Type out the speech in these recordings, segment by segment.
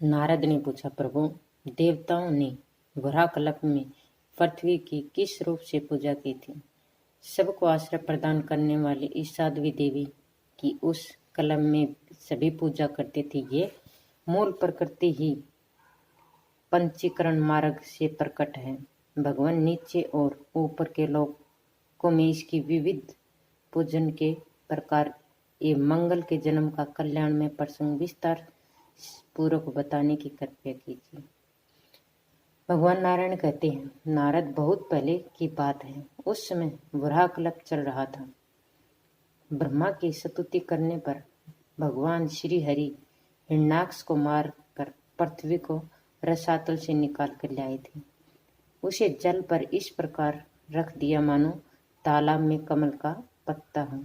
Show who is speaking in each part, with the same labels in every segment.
Speaker 1: नारद ने पूछा, प्रभु, देवताओं ने वराहकल्प में पृथ्वी की किस रूप से पूजा की थी? सबको आश्रय प्रदान करने वाली इस साध्वी देवी की उस कलम में सभी पूजा करते थे। ये मूल प्रकृति ही पंचीकरण मार्ग से प्रकट है। भगवान नीचे और ऊपर के लोकों में इसकी विविध पूजन के प्रकार एवं मंगल के जन्म का कल्याण में प्रसंग विस्तार पूर्वक बताने की कृपया कीजिए। भगवान नारायण कहते हैं, नारद, बहुत पहले की बात है। उस समय वराहकल्प चल रहा था। ब्रह्मा की स्तुति करने पर भगवान श्री हरि हिरण्याक्ष को मार कर पृथ्वी को रसातल से निकाल कर लाए थे। उसे जल पर इस प्रकार रख दिया मानो तालाब में कमल का पत्ता हो।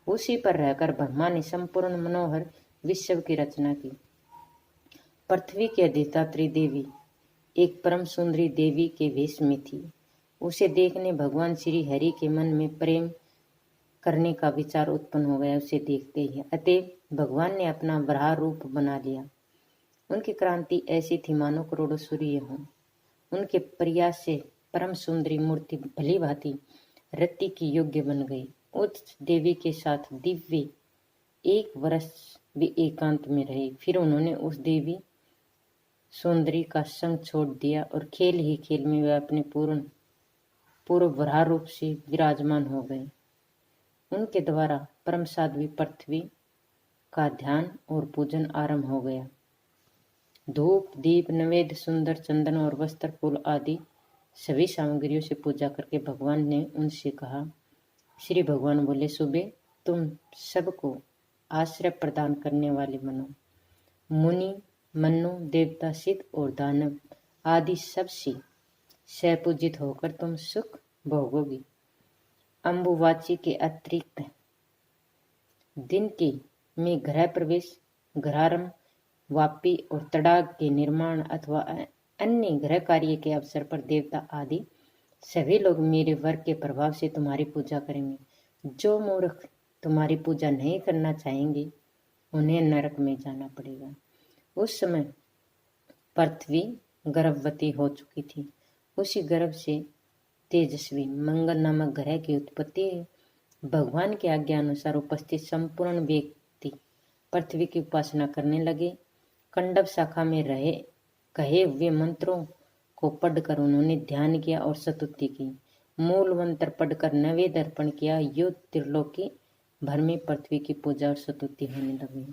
Speaker 1: उसी पर रहकर ब्रह्मा ने संपूर्ण मनोहर विश्व की रचना की। पृथ्वी की अधिष्ठात्री देवी एक परम सुंदरी देवी के वेश में थी। उसे देखने भगवान श्री हरि के मन में प्रेम करने का विचार उत्पन्न हो गया। उसे देखते ही अतएव भगवान ने अपना वराह रूप बना लिया। उनकी क्रांति ऐसी थी मानो करोड़ों सूर्य हों। उनके प्रयास से परम सुंदरी मूर्ति भली भांति रति की योग्य बन गई। उस देवी के साथ दिव्य 1 वर्ष वे एकांत में रहे। फिर उन्होंने उस देवी सुंदरी का संग छोड़ दिया और खेल ही खेल में वे अपने पूर्व वराह रूप से विराजमान हो गए। उनके द्वारा परम साध्वी पृथ्वी का ध्यान और पूजन आरंभ हो गया। धूप, दीप, नैवेद्य, सुंदर चंदन और वस्त्र, फूल आदि सभी सामग्रियों से पूजा करके भगवान ने उनसे कहा। श्री भगवान बोले, सुबह तुम सबको आश्रय प्रदान करने वाले बनो। मुनि, मनु, देवता, सिद्ध और दानव आदि सबसे सपूजित होकर तुम सुख भोगोगी। अंबुवाची के अतिरिक्त दिन के में गृह प्रवेश, गृहारंभ, वापी और तड़ाग के निर्माण अथवा अन्य गृह कार्य के अवसर पर देवता आदि सभी लोग मेरे वर्ग के प्रभाव से तुम्हारी पूजा करेंगे। जो मूर्ख तुम्हारी पूजा नहीं करना चाहेंगे उन्हें नरक में जाना पड़ेगा। उस समय पृथ्वी गर्भवती हो चुकी थी। उसी गर्भ से तेजस्वी मंगल नामक ग्रह की उत्पत्ति है। भगवान की आज्ञा अनुसार उपस्थित संपूर्ण व्यक्ति पृथ्वी की उपासना करने लगे। कंडव शाखा में रहे कहे हुए मंत्रों को पढ़कर उन्होंने ध्यान किया और स्तुति की। मूल मंत्र पढ़कर नैवेद्य अर्पण किया। युद्ध त्रिलोकी भर में पृथ्वी की पूजा और स्तुति होने लगी।